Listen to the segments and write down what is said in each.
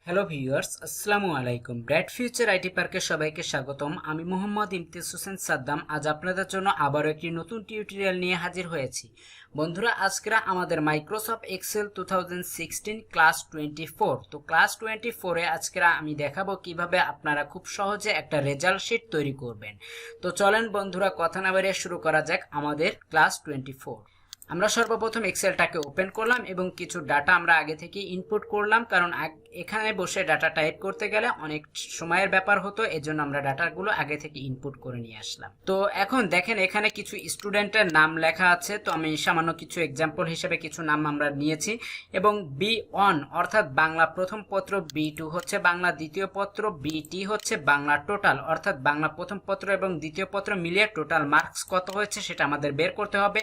Hello viewers, আসসালামু আলাইকুম। Bright future IT পার্কে সবাইকে স্বাগতম। আমি মোহাম্মদ ইমতিয়াজ হোসেন সাদ্দাম আজ আপনাদের জন্য আবারও একটি নতুন টিউটোরিয়াল নিয়ে হাজির হয়েছি। বন্ধুরা, আজকে আমাদের মাইক্রোসফট এক্সেল 2016 ক্লাস 24। তো ক্লাস 24-এ আজকে আমি দেখাবো কিভাবে আপনারা খুব সহজে একটা রেজাল্ট শিট তৈরি করবেন। তো চলেন বন্ধুরা, কথা না বাড়িয়ে শুরু করা যাক আমাদের ক্লাস 24। আমরা সর্বপ্রথম এক্সেলটাকে ওপেন করলাম এবং কিছু ডাটা আমরা আগে থেকে ইনপুট করলাম, কারণ এখানে বসে ডাটা টাইপ করতে গেলে অনেক সময়ের ব্যাপার হতো, এজন্য আমরা ডাটাগুলো আগে থেকে ইনপুট করে নিয়ে আসলাম। তো এখন দেখেন এখানে কিছু স্টুডেন্টের নাম লেখা আছে। তো আমি সামান্য কিছু এক্সাম্পল হিসেবে কিছু নাম আমরা নিয়েছি এবং B1 অর্থাৎ বাংলা প্রথম পত্র, B2 হচ্ছে বাংলা দ্বিতীয় পত্র, BT হচ্ছে বাংলা টোটাল অর্থাৎ বাংলা প্রথম পত্র এবং দ্বিতীয় পত্র মিলিয়ে টোটাল মার্কস কত হয়েছে সেটা আমাদের বের করতে হবে।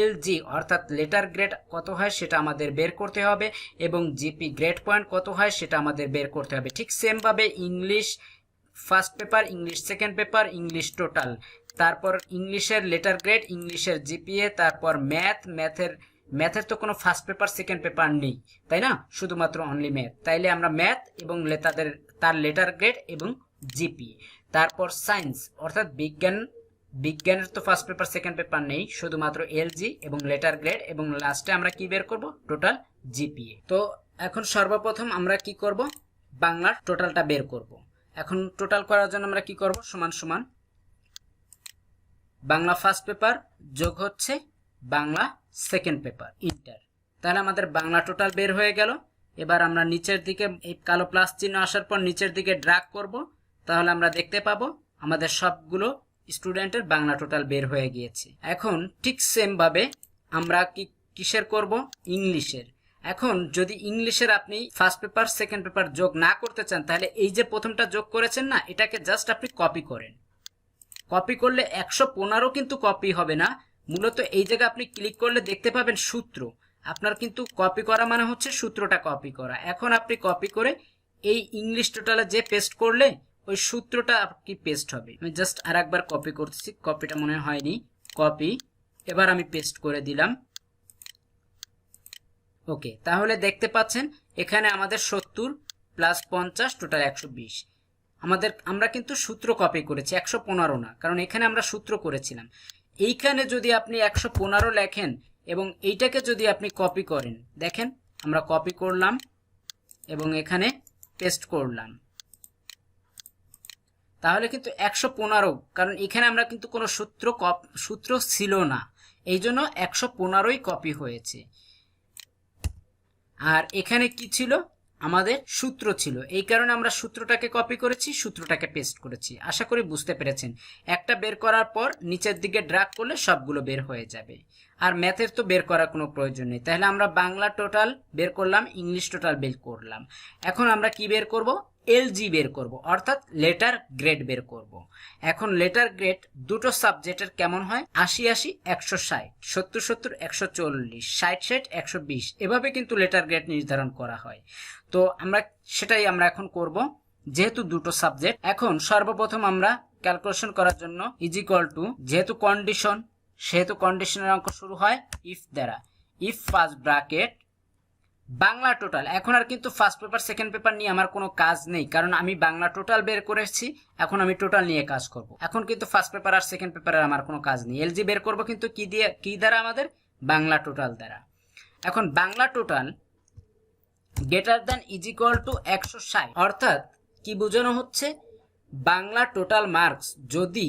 LG অর্থাৎ লেটার গ্রেড কত হয় সেটা আমাদের বের করতে হবে এবং GP গ্রেড পয়েন্ট কত হয় সেটা আমাদের বের করতে হবে। ঠিক সেম ভাবে English first paper, English second paper, English total, তারপর ইংলিশের লেটার গ্রেড, ইংলিশের GPA, তারপর ম্যাথের তো কোনো ফার্স্ট পেপার সেকেন্ড পেপার নেই, তাই না? শুধুমাত্র অনলি ম্যাথ। তাইলে আমরা ম্যাথ এবং তার লেটার গ্রেড এবং GPA। তারপর সায়েন্স অর্থাৎ বিজ্ঞানের তো ফার্স্ট পেপার সেকেন্ড পেপার নেই, শুধুমাত্র LG এবং লেটার গ্রেড, এবং লাস্টে আমরা কি বের করব? Total GPA। তো এখন সর্বপ্রথম আমরা কি করব? বাংলার টোটালটা বের করব। এখন টোটাল করার জন্য আমরা কি করব? সমান সমান বাংলা ফার্স্ট পেপার যোগ হচ্ছে বাংলা সেকেন্ড পেপার, ইন্টার। তাহলে আমাদের বাংলা টোটাল বের হয়ে গেল। এবার আমরা নিচের দিকে এই কালো প্লাস চিহ্ন আসার পর নিচের দিকে ড্র্যাগ করব, তাহলে আমরা দেখতে পাবো আমাদের সবগুলো স্টুডেন্টের বাংলা টোটাল বের হয়ে গিয়েছে। এখন ঠিক সেম ভাবে আমরা কিসের করব? ইংলিশের। এখন যদি ইংলিশের আপনি ফার্স্ট পেপার সেকেন্ড পেপার যোগ না করতে চান, তাহলে এই যে প্রথমটা যোগ করেছেন না, এটাকে জাস্ট আপনি কপি করেন। কপি করলে 115 কিন্তু কপি হবে না। মূলত এই জায়গায় আপনি ক্লিক করলে দেখতে পাবেন সূত্র। আপনার কিন্তু কপি করা মানে হচ্ছে সূত্রটা কপি করা। এখন আপনি কপি করে এই ইংলিশ টোটালে যে পেস্ট করলে ওই সূত্রটা কি পেস্ট হবে। আমি জাস্ট আর একবার কপি করতেছি, কপিটা মনে হয়নি, কপি। এবার আমি পেস্ট করে দিলাম। ওকে, তাহলে দেখতে পাচ্ছেন এখানে আমাদের 70 প্লাস 50 টোটাল 120। আমরা কিন্তু সূত্র কপি করেছি, 115 না, কারণ এখানে আমরা সূত্র করেছিলাম। এইখানে যদি আপনি 115 লেখেন এবং এইটাকে যদি আপনি কপি করেন, দেখেন আমরা কপি করলাম এবং এখানে পেস্ট করলাম, তাহলে কিন্তু 115, কারণ এখানে আমরা কিন্তু কোনো সূত্র ছিল না, এই জন্য 115ই কপি হয়েছে। আর এখানে কি ছিল? আমাদের সূত্র ছিল, এই কারণে আমরা সূত্রটাকে কপি করেছি, সূত্রটাকে পেস্ট করেছি। আশা করি বুঝতে পেরেছেন। একটা বের করার পর নিচের দিকে ড্র্যাগ করলে সবগুলো বের হয়ে যাবে। আর ম্যাথের তো বের করার কোনো প্রয়োজন নেই। তাহলে আমরা বাংলা টোটাল বের করলাম, ইংলিশ টোটাল বের করলাম। এখন আমরা কি বের করব? LG বের করব, অর্থাৎ লেটার গ্রেড বের করব। এখন লেটার গ্রেড দুটো সাবজেক্টের কেমন হয়? 80-80, 160, 70-70, 140, 60-60, 120, এভাবে কিন্তু লেটার গ্রেড নির্ধারণ করা হয়। তো সেটাই আমরা এখন করব, যেহেতু দুটো সাবজেক্ট। এখন সর্বপ্রথম আমরা ক্যালকুলেশন করার জন্য ইজিক্যাল টু, যেহেতু কন্ডিশনের অঙ্ক শুরু হয় ইফ দ্বারা, if first bracket Bangla total. এখন আর কিন্তু ফার্স্ট পেপার সেকেন্ড পেপার নিয়ে আমার কোনো কাজ নেই, কারণ আমি বাংলা টোটাল বের করেছি। এখন আমি টোটাল নিয়ে কাজ করব। এখন কিন্তু ফার্স্ট পেপার আর সেকেন্ড পেপারের আমার কোনো কাজ নেই। LG বের করব কিন্তু কি দ্বারা? আমাদের বাংলা টোটাল দ্বারা। এখন Bangla total greater than equal to 160, অর্থাৎ কি বোঝানো হচ্ছে? বাংলা টোটাল মার্কস যদি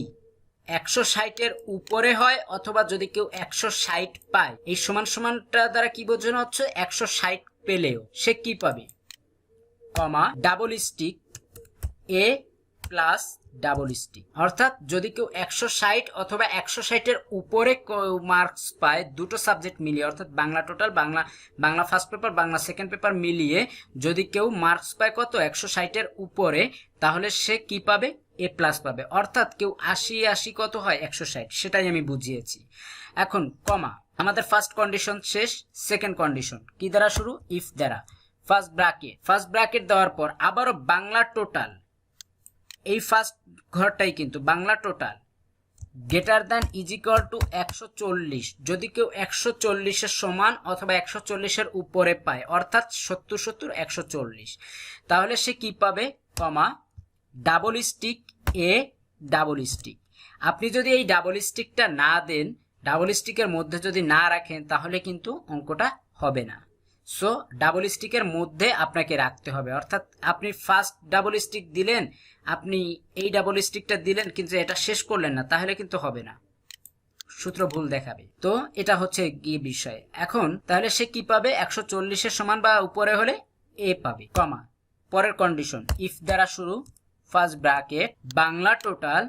160-এর উপরে হয় অথবা যদি কেউ 160 পায়, এই সমান সমানটা দ্বারা কি বোঝানো হচ্ছে? 160 পেলেও সে কি পাবে? কমা double stick A plus double stick, অর্থাৎ যদি কেউ 160 অথবা 160-এর উপরে মার্কস পায় দুটো সাবজেক্ট মিলিয়ে, অর্থাৎ Bangla total, Bangla first paper, Bangla second paper মিলিয়ে যদি কেউ মার্কস পায় কত? 160-এর উপরে, তাহলে সে কি পাবে? A প্লাস পাবে। অর্থাৎ কেউ 80 কত হয়? 160, সেটাই আমি বুঝিয়েছি। এখন কমা, আমাদের ফার্স্ট কন্ডিশন শেষ। সেকেন্ড কন্ডিশন কি দ্বারা শুরু? ইফ দ্বারা। ফার্স্ট ব্র্যাকেট দেওয়ার পর আবারও বাংলা টোটাল, এই ফার্স্ট ঘরটাই কিন্তু Bangla total greater than is equal two 140, যদি কেউ 140-এর সমান অথবা 140-এর উপরে পায়, অর্থাৎ 70 70 140, তাহলে সে কি পাবে, কমা double stick A double stick. আপনি যদি এই ডাবল স্টিকটা না দেন, ডাবল স্টিকের মধ্যে যদি না রাখেন, তাহলে কিন্তু অঙ্কটা হবে না। সো ডাবল স্টিকের মধ্যে আপনাকে রাখতে হবে, অর্থাৎ আপনি ফার্স্ট ডাবল স্টিক দিলেন, আপনি এই ডাবল স্টিকটা দিলেন কিন্তু এটা শেষ করলেন না, তাহলে কিন্তু হবে না, সূত্র ভুল দেখাবে। তো এটা হচ্ছে গিয়ে বিষয়। এখন তাহলে সে কি পাবে, 140-এর সমান বা উপরে হলে এ পাবে, কমা পরের কন্ডিশন ইফ দ্বারা শুরু, first bracket Bangla total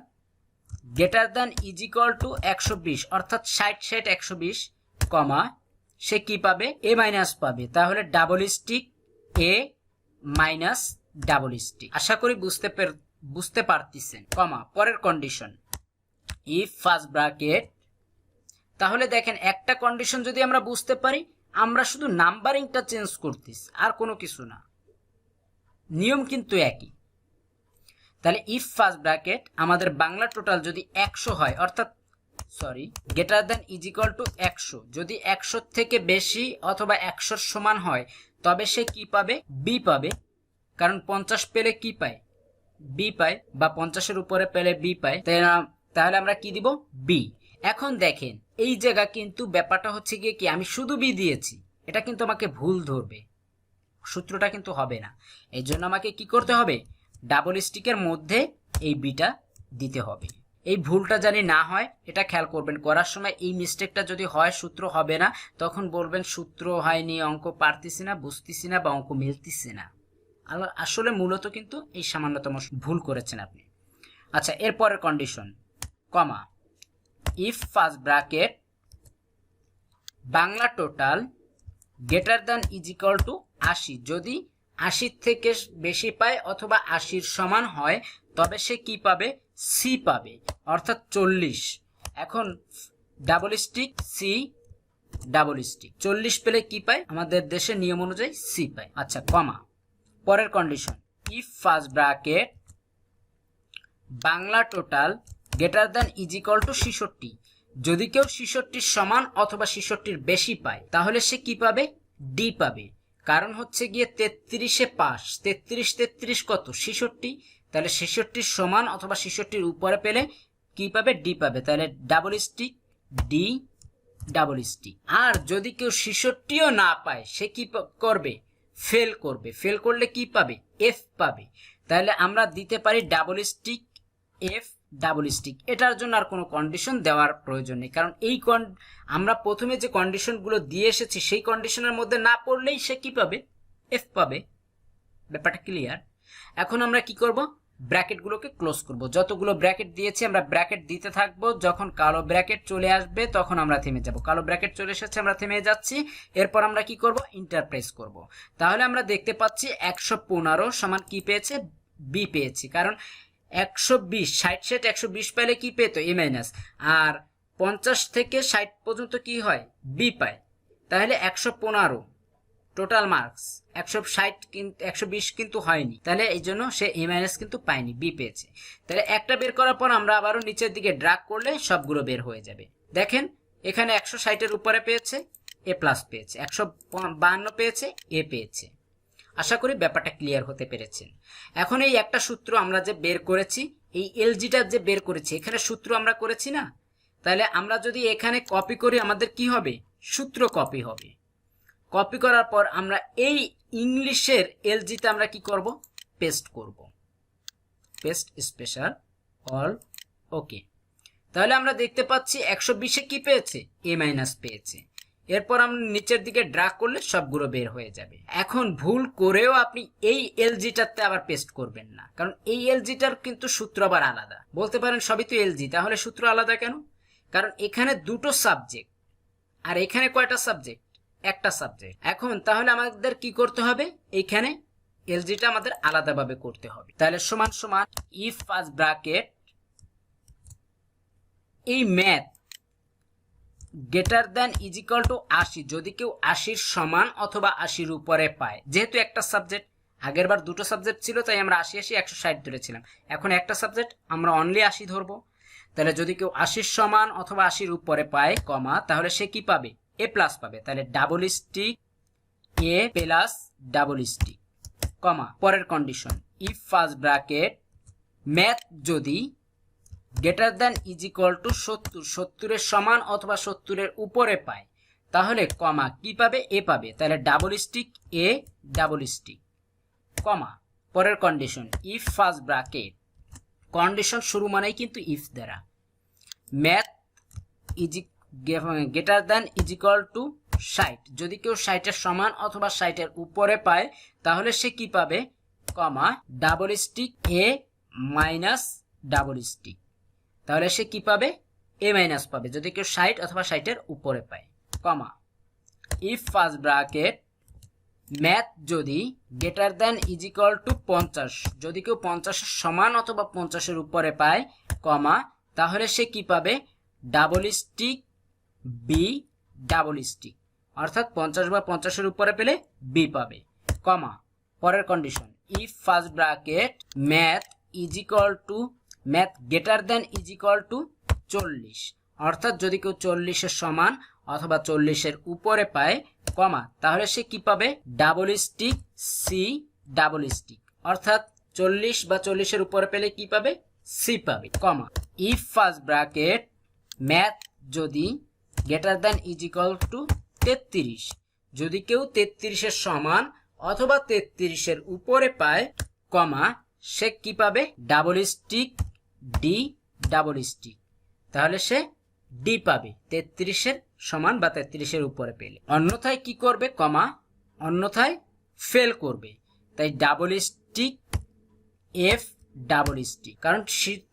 greater than is equal two 120, অর্থাৎ 60 60 120, কমা সে কি পাবে, এ মাইনাস পাবে, তাহলে ডাবল স্টিক এ মাইনাস ডাবল স্টিক। আশা করি বুঝতে পারতেছেন, কমা পরের কন্ডিশন ইফ ফার্স্ট ব্র্যাকেট। তাহলে দেখেন একটা কন্ডিশন যদি আমরা বুঝতে পারি, আমরা শুধু নাম্বারিংটা চেঞ্জ করতেছি, আর কোনো কিছু না, নিয়ম কিন্তু একই। তাহলে ইফ ফার্স্ট ব্র্যাকেট আমাদের বাংলা টোটাল যদি 100 হয়, অর্থাৎ greater than is equal two 100, যদি 100 থেকে বেশি অথবা 100-র সমান হয়, তবে সে কি পাবে, বি পাবে, কারণ 50 পেলে কি পায়, বি পায়, বা 50-এর উপরে পেলে বি পায়, তাহলে আমরা কি দিব, বি। এখন দেখেন এই জায়গা কিন্তু ব্যাপারটা হচ্ছে গিয়ে কি, আমি শুধু বি দিয়েছি, এটা কিন্তু আমাকে ভুল ধরবে, সূত্রটা কিন্তু হবে না। এই জন্য আমাকে কি করতে হবে, ডাবল স্টিকের মধ্যে এই বিটা দিতে হবে। এই ভুলটা জানি না হয়, এটা খেয়াল করবেন, করার সময় এই মিস্টেকটা যদি হয় সূত্র হবে না, তখন বলবেন সূত্র হয়নি, অঙ্ক পারতেছি না, বুঝতেছি না, বা অঙ্ক মিলতেছে না। আসলে মূলত কিন্তু এই সামান্যতম ভুল করেছেন আপনি। আচ্ছা, এরপরের condition, comma if first bracket Bangla total greater than is equal two 80, যদি 80 থেকে বেশি পায় অথবা 80-র সমান হয়, তবে সে কি পাবে, সি পাবে, অর্থাৎ 40। এখন double stick C double stick, 40 পেলে কি পায়, আমাদের দেশের নিয়ম অনুযায়ী সি পায়। আচ্ছা, কমা পরের condition if first bracket Bangla total greater than is equal two 66, যদি কেউ 66-র সমান অথবা 66-র বেশি পায়, তাহলে সে কি পাবে, ডি পাবে, কারণ হচ্ছে গিয়ে 33-এ পাস, 33 33 কত, 66, তাহলে 66-র সমান অথবা 66-র উপরে পেলে কি পাবে, ডি পাবে, তাহলে double stick D double stick. আর যদি কেউ 66ও না পায়, সে কি করবে, ফেল করবে, ফেল করলে কি পাবে, এফ পাবে, তাহলে আমরা দিতে পারি double stick F double stick. এটার জন্য আর কোনো কন্ডিশন দেওয়ার প্রয়োজন নেই, কারণ এই আমরা প্রথমে যে কন্ডিশনগুলো দিয়ে এসেছি সেই কন্ডিশনের মধ্যে না পড়লেই সে কি পাবে, এফ পাবে। ব্যাপারটা ক্লিয়ার? এখন আমরা কি করব, ব্র্যাকেটগুলোকে ক্লোজ করব, যতগুলো ব্র্যাকেট দিয়েছি আমরা ব্র্যাকেট দিতে থাকবো, যখন কালো ব্র্যাকেট চলে আসবে তখন আমরা থেমে যাব। কালো ব্র্যাকেট চলে এসেছে, আমরা থেমে যাচ্ছি, এরপর আমরা কি করব, ইন্টারপ্রেস করব। তাহলে আমরা দেখতে পাচ্ছি 115 সমান কি পেয়েছে, বি পেয়েছি, কারণ 120 60 60 120 পাইলে কি পেত, এ মাইনাস, আর 50 থেকে 60 পর্যন্ত কি হয়, বি পায়, তাহলে 115 টোটাল মার্কস, 160 কিন্তু 120 কিন্তু হয়নি, তাহলে এই জন্য সে এ মাইনাস কিন্তু পায়নি, বি পেয়েছে। তাহলে একটা বের করার পর আমরা আবারও নিচের দিকে ড্রাগ করলে সবগুলো বের হয়ে যাবে। দেখেন এখানে 160-এর উপরে পেয়েছে, এ প্লাস পেয়েছে, 152 পেয়েছে, এ পেয়েছে। আশা করি ব্যাপারটা ক্লিয়ার হতে পেরেছেন। এখন এই একটা সূত্র আমরা যে বের করেছি, এই এলজিটা যে বের করেছি, এখানে সূত্র আমরা করেছি না, তাহলে আমরা যদি এখানে কপি করি আমাদের কি হবে, সূত্র কপি হবে। কপি করার পর আমরা এই ইংলিশের এলজিতে আমরা কি করব, পেস্ট করব, পেস্ট স্পেশাল অল, ওকে। তাহলে আমরা দেখতে পাচ্ছি 120-এ কি পেয়েছে, এ মাইনাস পেয়েছে। এরপর আমরা নিচের দিকে ড্রাগ করলে সবগুলো বের হয়ে যাবে। এখন ভুল করেও আপনি এই এলজিটাতে আবার পেস্ট করবেন না, কারণ এই এলজিটার কিন্তু সূত্র আবার আলাদা। বলতে পারেন সবই তো এলজি, তাহলে সূত্র আলাদা কেন, কারণ এখানে দুটো সাবজেক্ট আর এখানে কয়টা সাবজেক্ট, একটা সাবজেক্ট। এখন তাহলে আমাদের কি করতে হবে, এইখানে এলজিটা আমাদের আলাদাভাবে করতে হবে। তাহলে সমান সমান ইফ ফার্স্ট ব্র্যাকেট এই math greater than is equal two 80, যদি কেউ 80-র সমান অথবা 80-র উপরে পায়, যেহেতু একটা সাবজেক্ট, আগের বার দুটো সাবজেক্ট ছিল তাই আমরা 80 80 160 ধরেছিলাম, এখন একটা সাবজেক্ট আমরা অনলি 80 ধরবো। তাহলে যদি কেউ 80 সমান অথবা 80 উপরে পায় কমা, তাহলে সে কি পাবে? এ প্লাস পাবে। তাহলে double stick A plus double stick comma, পরের condition if first bracket math যদি greater than is equal to 70, 70 এর সমান অথবা 70 এর উপরে পায়, তাহলে কমা কি পাবে? এ পাবে। তাহলে double stick A double stick comma, পরের condition if first bracket, condition শুরু মানেই কিন্তু ইফ দ্বারা, math is greater than is equal to 60, যদি কেউ 60 এর সমান অথবা 60 এর উপরে পায়, তাহলে সে কি পাবে? কমা ডাবল স্টিক এ মাইনাস ডাবল স্টিক, তাহলে সে কি পাবে? এ মাইনাস পাবে যদি কেউ 60 অথবা 60 এর উপরে পায় কমা, ইফ ফার্স্ট ব্র্যাকেট ম্যাথ যদি greater than is equal to 50, যদি কেউ 50 এর সমান অথবা 50 এর উপরে পায় কমা, তাহলে সে কি পাবে? Double stick B double stick, অর্থাৎ 50 বা 50 এর উপরে পেলে বি পাবে কমা, পরের condition if first bracket math is equal to math greater than is equal two 40, অর্থাৎ যদি কেউ 40 এর সমান অথবা 40 এর উপরে পায় কমা, তাহলে সে কি পাবে? Double stick C double stick, অর্থাৎ 40 বা 40 এর উপরে পেলে কি পাবে? সি পাবে কমা, ইফ ফার্স্ট ব্র্যাকেট ম্যাথ যদি greater than is equal two 33, যদি কেউ 33 এর সমান অথবা 33 এর উপরে পায় কমা, সে কি পাবে? Double stick D double stick, তাহলে সে ডি পাবে 33 এর সমান বা 33 এর উপরে পেলে। অন্যথায় কি করবে? কমা, অন্যথায় ফেল করবে। তাই double stick F double stick, কারণ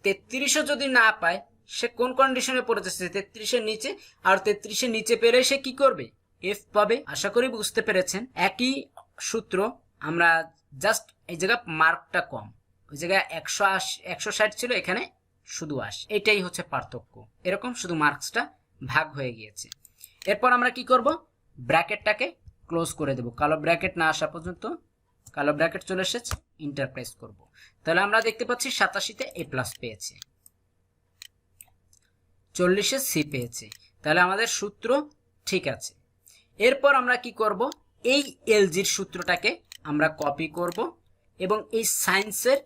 33ও যদি না পায় সে কোন কন্ডিশনে পড়েছে? 33 এর নিচে, আর 33 এর নিচে পেলে সে কি করবে? এফ পাবে। আশা করি বুঝতে পেরেছেন। একই সূত্র, আমরা জাস্ট এই জায়গা মার্কটা কম, ওই জায়গায় 160 ছিল, এখানে শুধু 80, এটাই হচ্ছে পার্থক্য। এরকম শুধু মার্কসটা ভাগ হয়ে গিয়েছে। এরপর আমরা কি করব? ব্র্যাকেটটাকে ক্লোজ করে দেব। কালো ব্র্যাকেট না আসা পর্যন্ত, কালো ব্র্যাকেট চলে এসেছে, ইন্টার প্রেস করব। তাহলে আমরা দেখতে পাচ্ছি 87-তে এ প্লাস পেয়েছে, 40-এ সি পেয়েছে, তাহলে আমাদের সূত্র ঠিক আছে। এরপর আমরা কি করব? এই এলজির সূত্রটাকে আমরা কপি করব এবং এই সায়েন্সের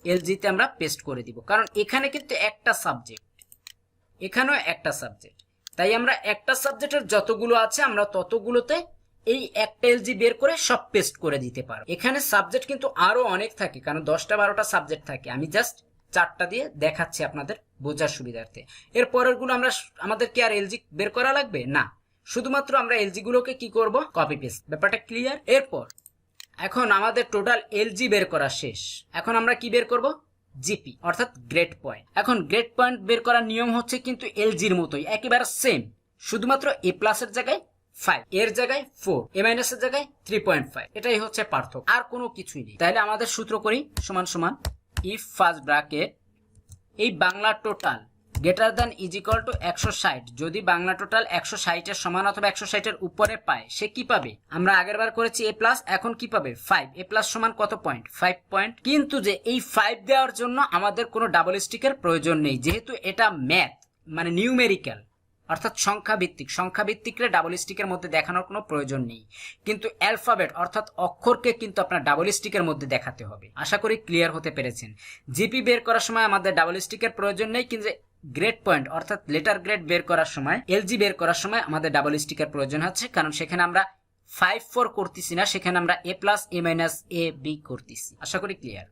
এলজিতে আমরা পেস্ট করে দিব, কারণ এখানে কিন্তু একটা সাবজেক্ট, এখানেও একটা সাবজেক্ট, তাই আমরা একটা সাবজেক্টের যতগুলো আছে আমরা ততগুলোতে এই একটা এলজি বের করে সব পেস্ট করে দিতে পারবো। এখানে সাবজেক্ট কিন্তু আরো অনেক থাকে, কারণ 10টা 12টা সাবজেক্ট থাকে, আমি জাস্ট 4টা দিয়ে দেখাচ্ছি আপনাদের বোঝার সুবিধার্থে। এর পরের গুলো আমাদের কি আর এলজি বের করা লাগবে না, শুধুমাত্র আমরা এলজি গুলোকে কি করব? Copy paste. ব্যাপারটা ক্লিয়ার? এরপর এখন আমাদের টোটাল এলজি বের করা শেষ, এখন আমরা কি বের করব? জিপি, অর্থাৎ গ্রেড পয়েন্ট। এখন গ্রেড পয়েন্ট বের করার নিয়ম হচ্ছে কিন্তু এলজির মতোই, একেবারে সেম, শুধুমাত্র এ প্লাসের জায়গায় 5, এর জায়গায় 4, এ মাইনাসের জায়গায় 3.5, এটাই হচ্ছে পার্থক্য, আর কোনো কিছুই নেই। তাহলে আমাদের সূত্র করি সমান সমান ইফ ফার্স্ট ব্র্যাকেট এই Bangla total greater than is equal two 160, যদি বাংলা টোটাল 160 এর সমান অথবা 160 এর উপরে পায় সে কি পাবে? আমরা আগের বার করেছি এ প্লাস, এখন কি পাবে? 5। এ প্লাস সমান কত পয়েন্ট? 5 পয়েন্ট। কিন্তু যে এই 5 দেওয়ার জন্য আমাদের কোনো ডাবল স্টিকের প্রয়োজন নেই, যেহেতু এটা ম্যাথ মানে নিউমেরিক্যাল, অর্থাৎ সংখ্যাভিত্তিকরে ডাবল স্টিকের মধ্যে দেখানোর কোনো প্রয়োজন নেই। কিন্তু অ্যালফাবেট অর্থাৎ অক্ষরকে কিন্তু আপনার ডাবল স্টিকের মধ্যে দেখাতে হবে। আশা করি ক্লিয়ার হতে পেরেছেন। জিপি বের করার সময় আমাদের ডাবল স্টিকের প্রয়োজন নেই, কিন্তু গ্রেড পয়েন্ট অর্থাৎ লেটার গ্রেড বের করার সময়, এলজি বের করার সময় আমাদের ডাবল স্টিকের প্রয়োজন হচ্ছে, কারণ সেখানে আমরা 5-4 করতেছি না, সেখানে আমরা এ plus A minus A B করতেছি। আশা করি ক্লিয়ার।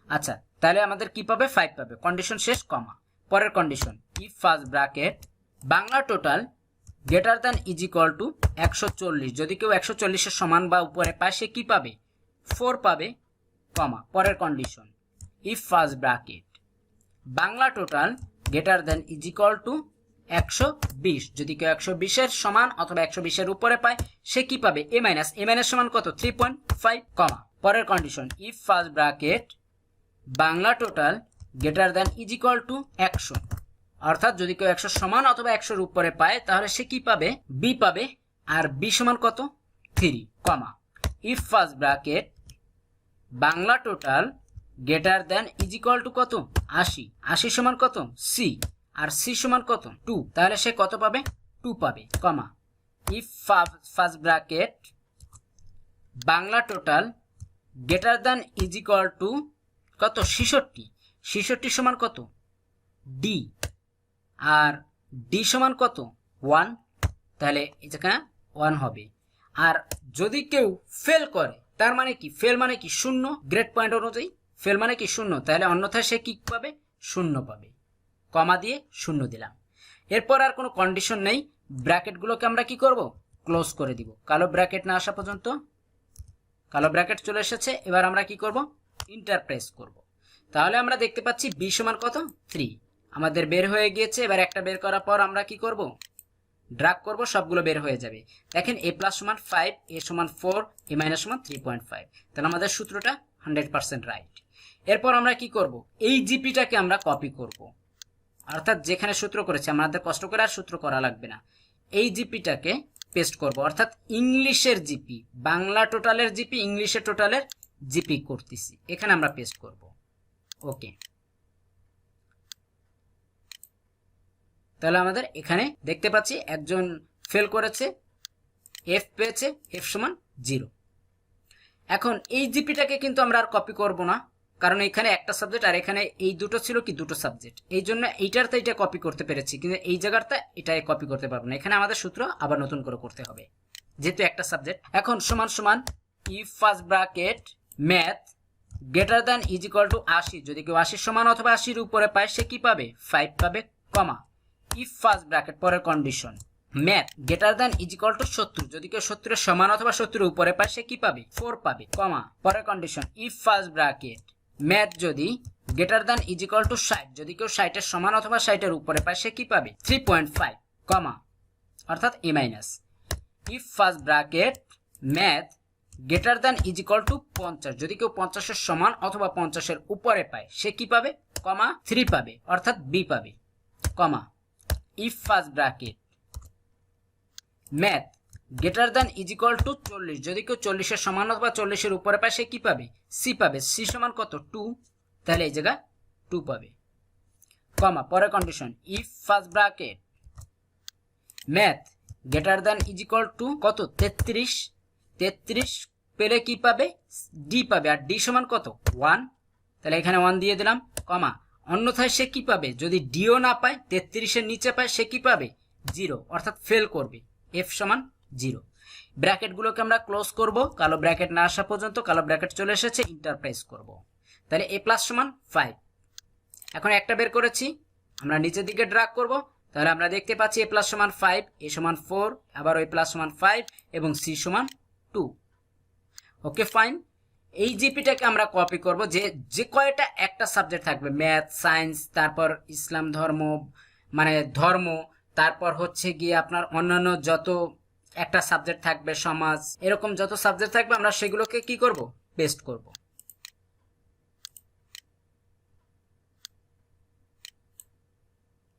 আচ্ছা, তাহলে আমাদের কি পাবে? 5 পাবে। কন্ডিশন শেষ, কমা, পরের condition if first bracket Bangla total greater than is equal two 140, যদি কেউ 140 এর সমান বা উপরে পায় সে কি পাবে? 4 পাবে কমা, পরের condition if first bracket Bangla total greater than is equal two 120, যদি কেউ 120 এর সমান অথবা 120 এর উপরে পায় সে কি পাবে? এ মাইনাস সমান কত? 3.5 কমা, পরের condition if first bracket Bangla total greater than is equal two 100, অর্থাৎ যদি কেউ 100 সমান অথবা 100 এর উপরে পায় তাহলে সে কি পাবে? বি পাবে, আর বি সমান কত? 3 কমা, if first bracket Bangla total greater than is equal to কত? 80 সমান কত? সি, আর সি সমান কত 2, তাহলে সে কত পাবে 2 পাবে, কমা if first bracket Bangla total greater than is equal to কত 66 সমান কত ডি, আর ডি সমান কত 1, তাহলে এখানে 1 হবে। আর যদি কেউ ফেল করে, তার মানে কি ফেল মানে কি 0, গ্রেড পয়েন্ট অনুযায়ী ফেল মানে কি 0, তাহলে অন্যথায় সে কি পাবে 0 পাবে, কমা দিয়ে 0 দিলাম। এরপর আর কোনো কন্ডিশন নেই, ব্র্যাকেটগুলোকে আমরা কি করব ক্লোজ করে দিব, কালো ব্র্যাকেট না আসা পর্যন্ত। কালো ব্র্যাকেট চলে এসেছে, এবার আমরা কি করব ইন্টার প্রেস করব। তাহলে আমরা দেখতে পাচ্ছি বি সমান কত 3 আমাদের বের হয়ে গিয়েছে। এবার একটা বের করার পর আমরা কি করব ড্রাগ করব, সবগুলো বের হয়ে যাবে। দেখেন a প্লাস সমান 5, a সমান 4, a মাইনাস সমান 3.5, তাহলে আমাদের সূত্রটা 100% রাইট। এরপর আমরা কি করব এই জিপিটাকে আমরা কপি করব, অর্থাৎ যেখানে সূত্র করেছি আমাদের কষ্ট করে আর সূত্র করা লাগবে না, এই জিপিটাকে পেস্ট করব, অর্থাৎ ইংলিশের জিপি, বাংলা টোটালের জিপি ইংলিশের টোটালের জিপি করতেছি, এখানে আমরা পেস্ট করব। ওকে, তাহলে আমাদের এখানে দেখতে পাচ্ছি একজন ফেল করেছে, এফ পেয়েছে, এফ সমান 0। এখন এই জিপিটাকে কিন্তু আমরা আর কপি করব না, কারণ এখানে একটা সাবজেক্ট আর এখানে এই দুটো ছিল কি দুটো সাবজেক্ট, এই জন্য এইটারতে এটা কপি করতে পেরেছি, কিন্তু এই জায়গাটা এটাই কপি করতে পারবো না। এখানে আমাদের সূত্র আবার নতুন করে করতে হবে, যেহেতু একটা সাবজেক্ট। এখন সমান সমান if first bracket math greater than is equal two 80, যদি কেউ 80 সমান অথবা 80-এর উপরে পায় সে কি পাবে 5 পাবে, কমা ইফ ফার্স্ট ব্র্যাকেট পরের condition math greater than is equal to 70, যদি কেউ 70-এর সমান অথবা 70-এর উপরে পায় সে কি পাবে 4 পাবে, কমা পরের condition if first bracket math যদি greater than is equal to 60, যদি কেউ 60-এর সমান অথবা 60-এর উপরে পায় সে কি পাবে 3.5, কমা অর্থাৎ A minus if first bracket math greater than is equal to 50, যদি কেউ 50-এর সমান অথবা 50-এর উপরে পায় সে কি পাবে, কমা 3 পাবে, অর্থাৎ বি পাবে, কমা if first bracket math greater than is equal two 40, যদি কেউ 40-এর সমান অথবা 40-এর উপরে পায় সে কি পাবে সি পাবে, সি সমান কত 2, তাহলে এই জায়গা 2 পাবে, কমা পরের condition if first bracket math greater than is equal to কত 33 পেলে কি পাবে ডি পাবে, আর ডি সমান কত 1, তাহলে এখানে 1 দিয়ে দিলাম, কমা অন্যথায় সে কি পাবে যদি ডিও না পায় 33-এর নিচে পায় সে কি পাবে 0, অর্থাৎ ফেল করবে, এফ সমান 0। ব্র্যাকেটগুলোকে আমরা ক্লোজ করব, কালো ব্র্যাকেট না আসা পর্যন্ত। কালো ব্র্যাকেট চলে এসেছে, ইন্টারপ্রেস করব, তাহলে a প্লাস সমান 5। এখন একটা বের করেছি, আমরা নিচের দিকে ড্রাগ করব, তাহলে আমরা দেখতে পাচ্ছি a প্লাস সমান 5, a সমান 4, আবার a প্লাস সমান 5 এবং c সমান 2। ওকে ফাইন, এই জিপিটাকে আমরা কপি করব, যে কয়টা একটা সাবজেক্ট থাকবে ম্যাথ, সায়েন্স, তারপর ইসলাম ধর্ম মানে ধর্ম, তারপর হচ্ছে গিয়ে আপনার অন্যান্য যত একটা সাবজেক্ট থাকবে সমাজ, এরকম যত সাবজেক্ট থাকবে আমরা সেগুলোকে কি করব পেস্ট করব।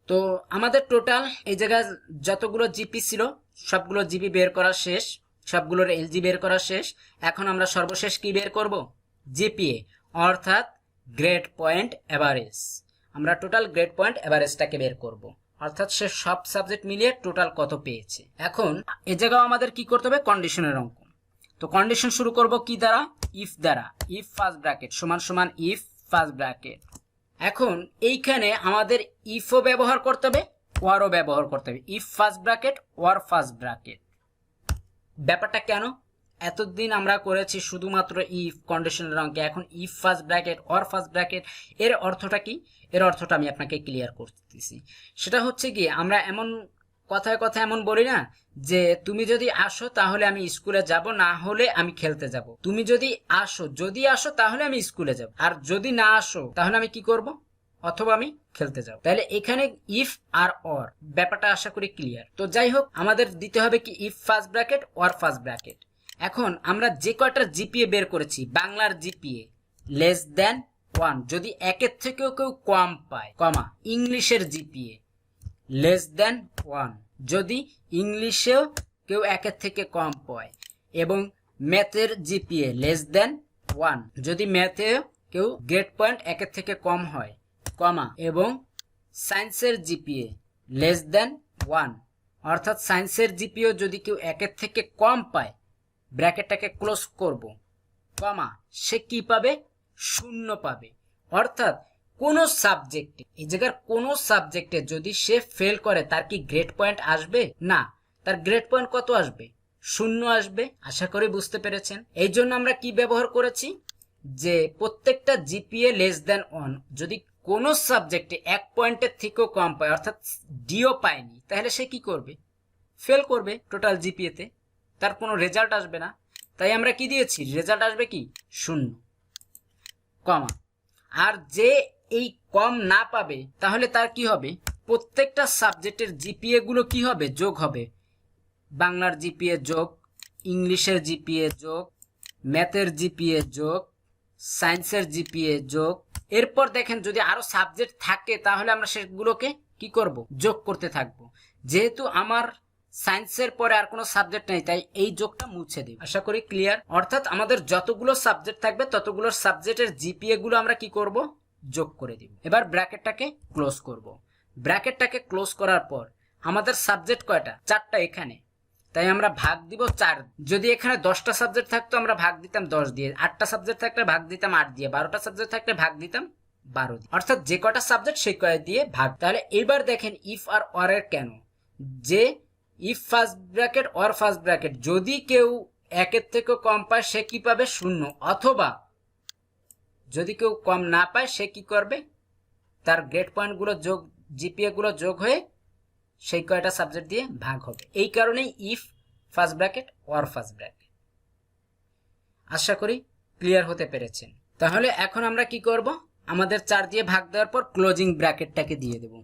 তো আমাদের টোটাল এই জায়গায় যতগুলো জিপি ছিল সবগুলো জিপি বের করা শেষ, সবগুলোর এলজি বের করা শেষ। এখন আমরা সর্বশেষ কি বের করব জিপিএ, অর্থাৎ গ্রেড পয়েন্ট এভারেজ। আমরা টোটাল গ্রেড পয়েন্ট এভারেজটাকে বের করব, অর্থাৎ সে সব সাবজেক্ট মিলিয়ে টোটাল কত পেয়েছে। এখন এ জায়গায় আমাদের কি করতে হবে কন্ডিশনের অঙ্ক। তো কন্ডিশন শুরু করব কি দ্বারা ইফ দ্বারা, ইফ ফার্স্ট ব্র্যাকেট সমান সমান ইফ ফার্স্ট ব্র্যাকেট। এখন এইখানে আমাদের ইফও ব্যবহার করতে হবে, ওয়ারও ব্যবহার করতে হবে, if first bracket or first bracket. ব্যাপারটা কেন, এতদিন আমরা করেছি শুধুমাত্র ইফ কন্ডিশনের অঙ্কে, এখন if first bracket or first bracket, এর অর্থটা কি, এর অর্থটা আমি আপনাকে ক্লিয়ার করতেছি। সেটা হচ্ছে কি আমরা এমন কথায় কথায় এমন বলি না যে তুমি যদি আসো তাহলে আমি স্কুলে যাব, না হলে আমি খেলতে যাব। তুমি যদি আসো তাহলে আমি স্কুলে যাব, আর যদি না আসো তাহলে আমি কি করব, অথবা আমি খেলতে যাব। তাহলে এখানে ইফ আর অর ব্যাপারটা আশা করি ক্লিয়ার। তো যাই হোক, আমাদের দিতে হবে কি if first bracket or first bracket. এখন আমরা যে কয়টা জিপিএ বের করেছি, বাংলার জিপিএ লেস দেন 1 যদি একের থেকেও কেউ কম পায়, কমা ইংলিশের জিপিএ লেস দেন 1 যদি ইংলিশেও কেউ একের থেকে কম পায়, এবং ম্যাথের জিপিএ লেস দেন 1 যদি ম্যাথে কেউ গ্রেড পয়েন্ট একের থেকে কম হয়, কমা এবং সায়েন্সের জিপিএ লেস দেন 1, অর্থাৎ সায়েন্সের জিপিএ যদি কেউ 1 থেকে কম পায়, ব্র্যাকেটটাকে ক্লোজ করব, কমা, সে কি পাবে? 0 পাবে। অর্থাৎ কোনো সাবজেক্টে, এই জায়গার কোনো সাবজেক্টে যদি সে ফেল করে তার কি গ্রেড পয়েন্ট আসবে? না, তার গ্রেড পয়েন্ট কত আসবে? 0 আসবে। আশা করি বুঝতে পেরেছেন। এই জন্য আমরা কি ব্যবহার করেছি, যে প্রত্যেকটা জিপিএ লেস দেন 1, যদি কোনো সাবজেক্টে 1 পয়েন্টের থেকেও কম পায়, অর্থাৎ ডিও পায়নি, তাহলে সে কি করবে? ফেল করবে টোটাল জিপিএতে, তার কোনো রেজাল্ট আসবে না। তাই আমরা কি দিয়েছি? রেজাল্ট আসবে কি? 0, কমা। আর যে এই কম না পাবে, তাহলে তার কি হবে? প্রত্যেকটা সাবজেক্টের জিপিএ গুলো কি হবে? যোগ হবে। বাংলার জিপিএ যোগ, ইংলিশের জিপিএ যোগ, ম্যাথের জিপিএ যোগ, সায়েন্সের জিপিএ যোগ। এরপর দেখেন যদি আরো সাবজেক্ট থাকে তাহলে আমরা সেগুলোকে কি করব? যোগ করতে থাকবো। যেহেতু আমার সায়েন্সের পরে আর কোনো সাবজেক্ট নেই, তাই এই যোগটা মুছে দিই। আশা করি ক্লিয়ার। অর্থাৎ আমাদের যতগুলো সাবজেক্ট থাকবে ততগুলো সাবজেক্টের জিপিএ গুলো আমরা কি করব? যোগ করে দিব। এবার ব্র্যাকেটটাকে ক্লোজ করব। ব্র্যাকেটটাকে ক্লোজ করার পর আমাদের সাবজেক্ট কয়টা? 4টা এখানে, তাই আমরা ভাগ দিব 4। যদি এখানে 10টা সাবজেক্ট থাকতো আমরা ভাগ দিতাম 10 দিয়ে, 8টা সাবজেক্ট থাকলে ভাগ দিতাম 8 দিয়ে, 12টা সাবজেক্ট থাকলে ভাগ দিতাম 12 দিয়ে, অর্থাৎ যে কটা সাবজেক্ট সেই কয় দিয়ে ভাগ। তাহলে এবার দেখেন ইফ আর অর এর কেন, যে if first bracket or first bracket, যদি কেউ 1 থেকে কম পায় সে কি পাবে? 0, অথবা যদি কেউ কম না পায় সে কি করবে? তার গ্রেড পয়েন্ট গুলো যোগ, জিপিএ গুলো যোগ হয়ে সেই কয়টা সাবজেক্ট দিয়ে ভাগ হবে। এই কারণেই if first bracket or first bracket. আশা করি ক্লিয়ার হতে পেরেছেন। তাহলে এখন আমরা কি করব? আমাদের 4 দিয়ে ভাগ দেওয়ার পর ক্লোজিং ব্র্যাকেটটাকে দিয়ে দেব।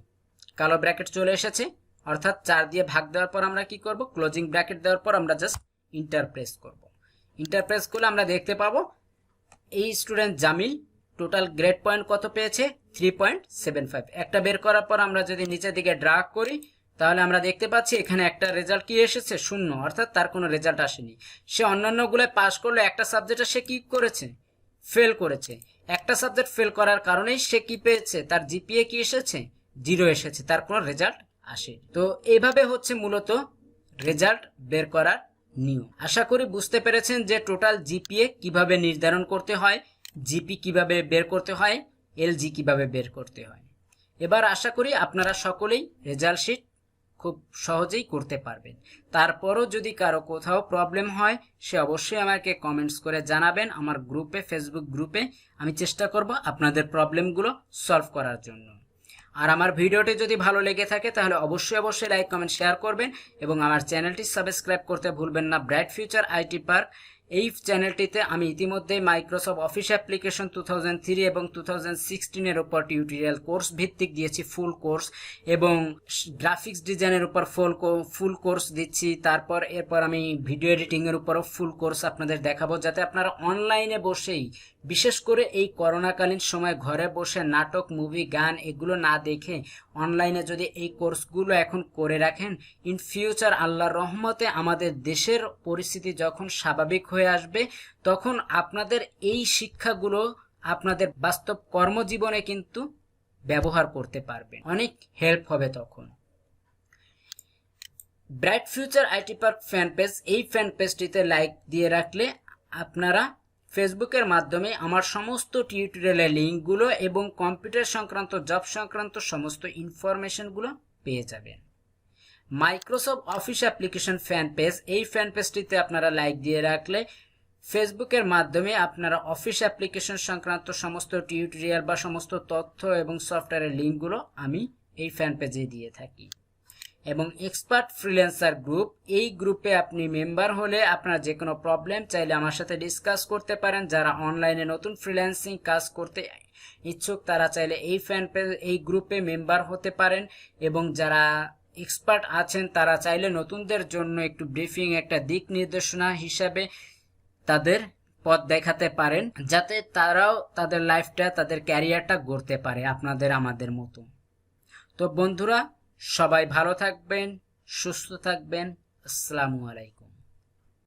কালো ব্র্যাকেট চলে এসেছে, অর্থাৎ 4 দিয়ে ভাগ দেওয়ার পর আমরা কি করব? ক্লোজিং ব্র্যাকেট দেওয়ার পর আমরা জাস্ট ইন্টার প্রেস করব। ইন্টার প্রেস করলে আমরা দেখতে পাবো এই student Jamil total grade point কত পেয়েছে? 3.75। একটা বের করার পর আমরা যদি নিচের দিকে ড্র্যাগ করি তাহলে আমরা দেখতে পাচ্ছি এখানে একটা রেজাল্ট কি এসেছে? 0, অর্থাৎ তার কোনো রেজাল্ট আসেনি। সে অন্যান্য গুলো পাস করলো, একটা সাবজেক্টে সে কি করেছে? ফেল করেছে। একটা সাবজেক্ট ফেল করার কারণেই সে কি পেয়েছে? তার জিপিএ কি এসেছে? 0 এসেছে, তার কোনো রেজাল্ট আসে। তো এইভাবে হচ্ছে মূলত রেজাল্ট বের করার নিয়ম। আশা করি বুঝতে পেরেছেন যে টোটাল জিপিএ কিভাবে নির্ধারণ করতে হয়, জিপি কিভাবে বের করতে হয়, এলজি কিভাবে বের করতে হয়। এবার আশা করি আপনারা সকলেই রেজাল্ট শিট খুব সহজেই করতে পারবেন। তারপরও যদি কারো কোথাও প্রবলেম হয় সে অবশ্যই আমাকে কমেন্টস করে জানাবেন আমার গ্রুপে, ফেসবুক গ্রুপে। আমি চেষ্টা করব আপনাদের প্রবলেমগুলো সলভ করার জন্য। আর আমার ভিডিওটি যদি ভালো লেগে থাকে তাহলে অবশ্যই লাইক, কমেন্ট, শেয়ার করবেন এবং আমার চ্যানেলটি সাবস্ক্রাইব করতে ভুলবেন না। ব্রাইট ফিউচার আইটি পার্ক, এই চ্যানেলটিতে আমি ইতিমধ্যে মাইক্রোসফট অফিস অ্যাপ্লিকেশন 2003 এবং 2016 এর উপর টিউটোরিয়াল কোর্স ভিত্তিক দিয়েছি, ফুল কোর্স, এবং গ্রাফিক্স ডিজাইনের উপর ফুল কোর্স দিচ্ছি। এরপর আমি ভিডিও এডিটিং এর উপরও ফুল কোর্স আপনাদের দেখাবো, যাতে আপনারা অনলাইনে বসেই, বিশেষ করে এই করোনাকালীন সময় ঘরে বসে নাটক, মুভি, গান এগুলো না দেখে অনলাইনে যদি এই কোর্সগুলো এখন করে রাখেন, ইন ফিউচার আল্লাহর রহমতে আমাদের দেশের পরিস্থিতি যখন স্বাভাবিক হয়ে আসবে তখন আপনাদের এই শিক্ষাগুলো আপনাদের বাস্তব কর্মজীবনে কিন্তু ব্যবহার করতে পারবেন, অনেক হেল্প হবে তখন। Bright future IT park fan page, এই ফ্যান পেজটিতে লাইক দিয়ে রাখলে আপনারা ফেসবুকের মাধ্যমে আমার সমস্ত টিউটোরিয়ালের লিঙ্কগুলো এবং কম্পিউটার সংক্রান্ত, জব সংক্রান্ত সমস্ত ইনফরমেশনগুলো পেয়ে যাবেন। Microsoft office application fan page, এই ফ্যান পেজটিতে আপনারা লাইক দিয়ে রাখলে ফেসবুকের মাধ্যমে আপনারা অফিস অ্যাপ্লিকেশন সংক্রান্ত সমস্ত টিউটোরিয়াল বা সমস্ত তথ্য এবং সফটওয়্যারের লিঙ্কগুলো আমি এই ফ্যান পেজে দিয়ে থাকি। এবং এক্সপার্ট ফ্রিল্যান্সার গ্রুপ, এই গ্রুপে আপনি মেম্বার হলে আপনার যে কোনো প্রবলেম চাইলে আমার সাথে ডিসকাস করতে পারেন। যারা অনলাইনে নতুন ফ্রিল্যান্সিং কাজ করতে ইচ্ছুক তারা চাইলে এই ফ্যান পেজ, এই গ্রুপে মেম্বার হতে পারেন। এবং যারা এক্সপার্ট আছেন তারা চাইলে নতুনদের জন্য একটু ব্রিফিং, একটা দিক নির্দেশনা হিসাবে তাদের পথ দেখাতে পারেন, যাতে তারাও তাদের লাইফটা, তাদের ক্যারিয়ারটা গড়তে পারে আপনাদের আমাদের মতো। তো বন্ধুরা, সবাই ভালো থাকবেন, সুস্থ থাকবেন। আসসালামু আলাইকুম।